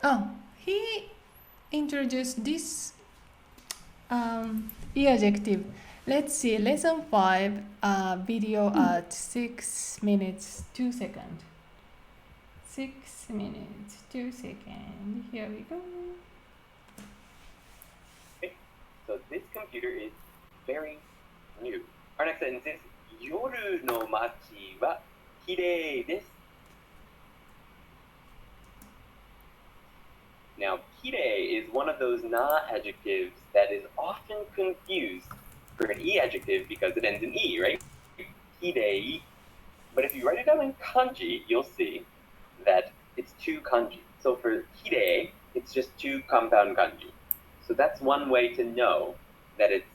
Oh, he introduced this e-adjective. Let's see, lesson 5, video at 6 minutes 2 seconds. 6 minutes 2 seconds. Here we go. Okay, so this computer is very new. Our next sentence is 夜の街は綺麗です. Now, 綺麗 is one of those na adjectives that is often confused for an e adjective because it ends in e, right? 綺麗. But if you write it down in kanji, you'll see that it's 2 kanji. So for 綺麗, it's just 2 compound kanji. So that's one way to know that it's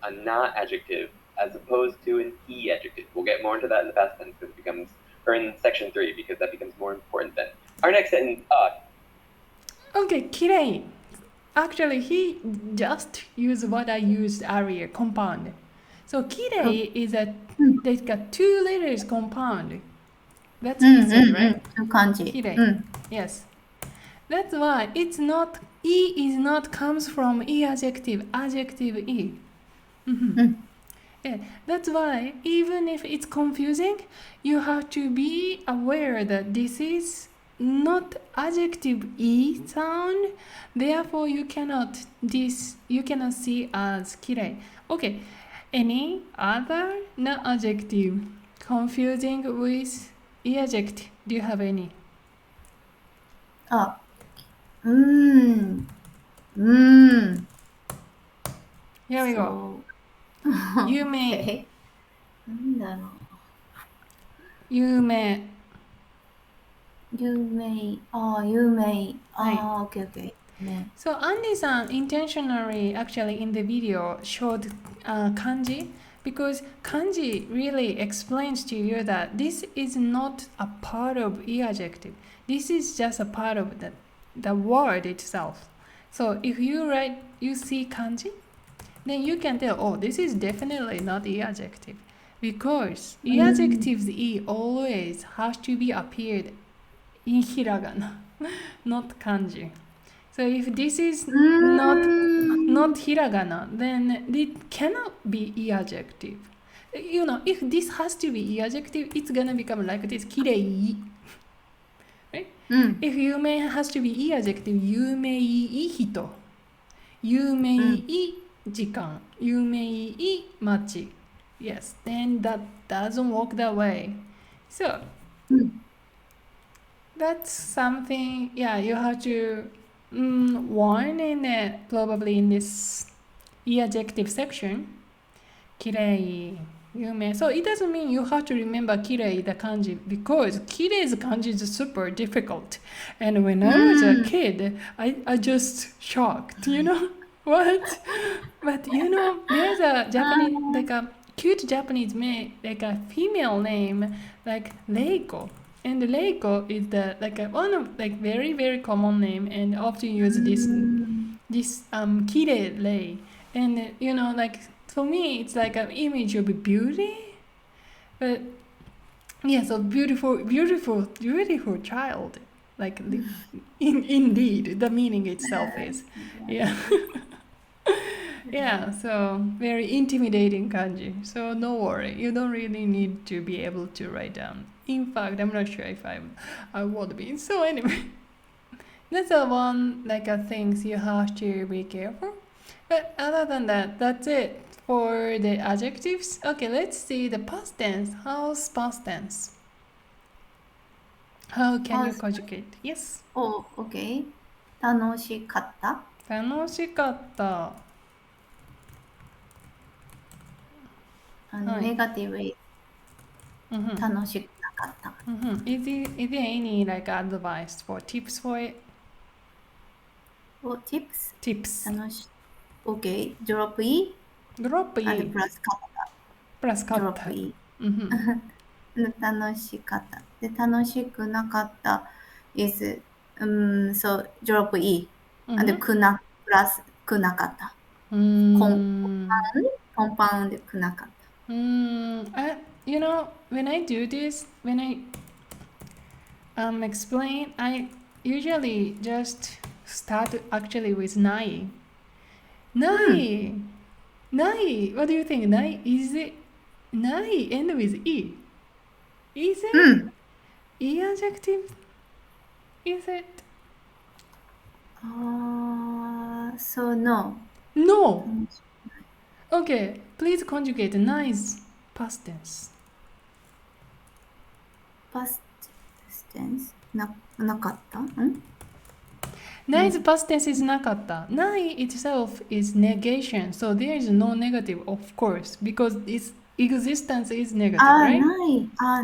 a na adjective as opposed to an e adjective. We'll get more into that in the past tense because it becomes, or in section 3 because that becomes more important then. Our next sentence, Okay, 綺麗. Actually, he just used what I used earlier, compound. So 綺麗 is a, they got 2 letters compound. That's easy, right? 感じ。綺麗. Yes. That's why it's not, e is not comes from e adjective, adjective e. Yeah, that's why even if it's confusing, you have to be aware that this is not adjective e sound, therefore you cannot see as 綺麗. Okay, any other not adjective confusing with e adjective? Do you have any? Here we go. 有名。なんだろう。有名。有名。有名。okay. So Andy-san intentionally actually in the video showed kanji because kanji really explains to you that this is not a part of e adjective. This is just a part of the word itself. So if you see kanji, then you can tell, oh, this is definitely not e adjective because e adjectives e always has to be appeared in hiragana, not kanji. So if this is not hiragana, then it cannot be e adjective. You know, if this has to be e adjective, it's gonna become like this, 綺麗. Right? If 有名 has to be e adjective, 有名い人、有名い時間、有名い街. Yes, then that doesn't work that way. So that's something, yeah, you have to warn in it, probably in this e adjective section. 綺麗、有名. So it doesn't mean you have to remember 綺麗 the kanji because 綺麗 's kanji is super difficult. And when I was a kid, I just shocked, you know? What? But you know, there's a Japanese, like a cute Japanese name, like a female name, like Reiko. And Reiko is the one of very very common name and often use this 綺麗 Rei. And you know, like for me it's like an image of beauty. But yeah, so beautiful child. Like indeed, the meaning itself is yeah. Yeah, so very intimidating kanji. So no worry, you don't really need to be able to write down. In fact, I'm not sure if I would be. So anyway, that's the one things you have to be careful. But other than that, that's it for the adjectives. Okay, let's see the past tense. How's past tense? How can you conjugate? Yes. Oh, okay. 楽しかった。楽しかった。ネガティブに楽しくなかった。Is there any advice for tips for it? What tips? Tips. 楽し Okay, drop E. Drop E. And plus かった。プラスかった。drop E. 楽しかった。で、楽しくなかった is so drop E. And くな plus くなかった。コンパウンドくなかった。You know, when I do this, when I explain, I usually just start actually with nai. Nai. Nai. What do you think? Nai is it? Nai end with e. Is it e adjective? Is it? So no. No. Okay. Please conjugate nai's past tense. Past tense なかった？Nai's past tense is なかった。Nai itself is negation, so there is no negative, of course, because its existence is negative, right?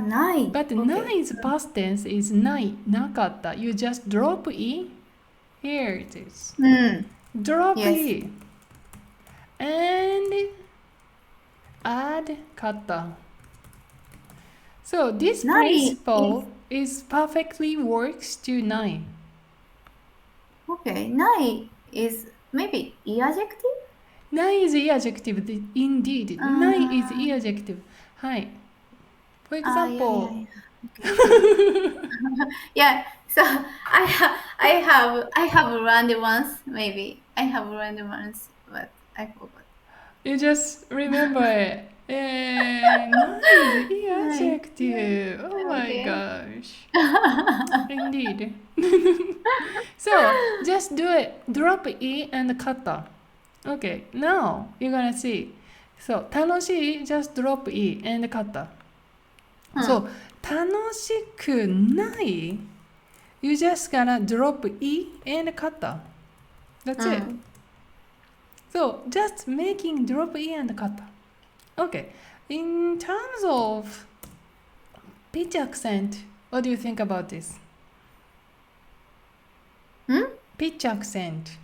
ない。But nai's past tense is ない、なかった。You just drop e. Here it is. Drop e. And add かった。So this principle is perfectly works to ない。Okay, ない is maybe e adjective? ない is e adjective, indeed. ない is e adjective. はい。For example. Yeah, so I have learned once, maybe. I have learned once, but I forgot. You just remember it. Nice, e adjective. Oh my gosh. Indeed. So, just do it. Drop e and kata. Okay, now you're gonna see. So, 楽しい just drop e and kata. So, 楽しくない you just gonna drop e and kata. That's it. So, just making drop e and kata. Okay. In terms of pitch accent, what do you think about this? Pitch accent.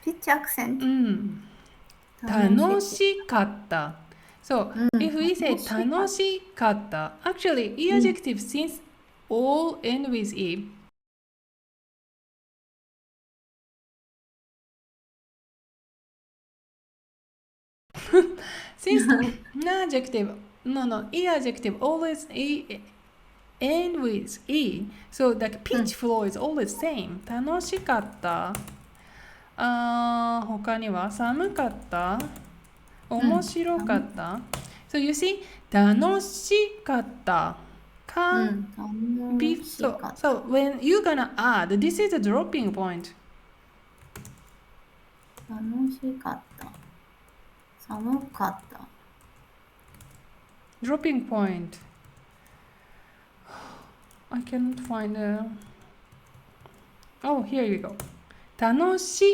Pitch accent? 楽しかった. So, if we say 楽しかった, actually, e adjective since all end with e, since e adjective always end with e, so the pitch flow is always same. 楽しかった。他には寒かった。面白かった。So you see, 楽しかった。can be so when you're gonna add, this is a dropping point. 楽しかった。寒かった。Dropping point. I cannot find Oh, here you go. 楽し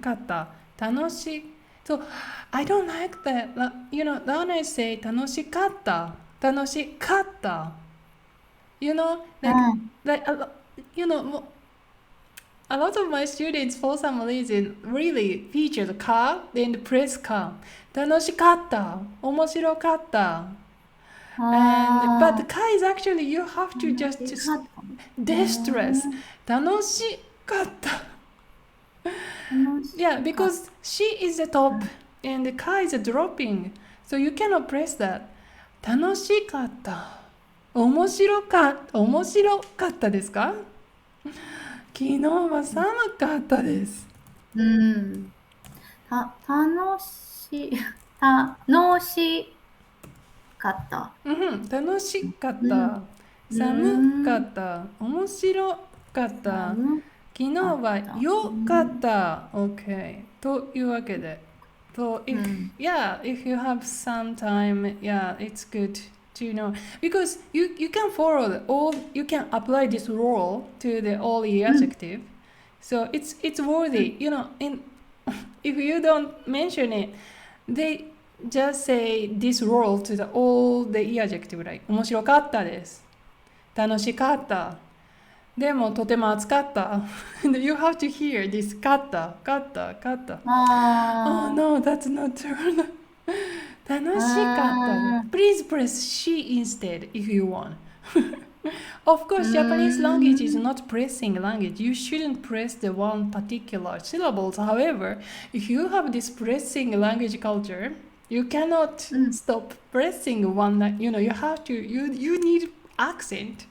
かった。楽し。So, I don't like that. You know, when I say 楽しかった。楽しかった。You know, like you know, a lot of my students, for some reason, really feature the ka and press ka. 楽しかった。面白かった。But the ka is actually, you have to just distress. 楽しかった。Yeah, because she is the top and the ka is a dropping. So you cannot press that. 楽しかった。面白かったですか？昨日は寒かったです。楽しかった。楽しかった。寒かった。面白かった。昨日は良かった。OK。というわけで。So if you have some time, it's good to know. Because you can follow you can apply this rule to the all e adjective. So it's worthy. You know, if you don't mention it, they just say this rule to all the e adjective, like 面白かったです。楽しかった。でもとても暑かった。You have to hear this かった。Oh no, that's not true. 楽しかった。Please press she instead if you want. Of course, Japanese language is not pressing language. You shouldn't press the one particular syllables. However, if you have this pressing language culture, you cannot stop pressing one. You know, you have to. You need accent.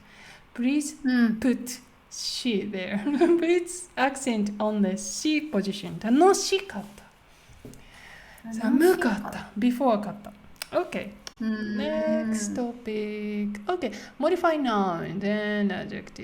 Please put she there. But it's accent on the she position. 楽しかった。寒かった。before かった。Okay. Next topic. Okay. Modify noun, then adjective.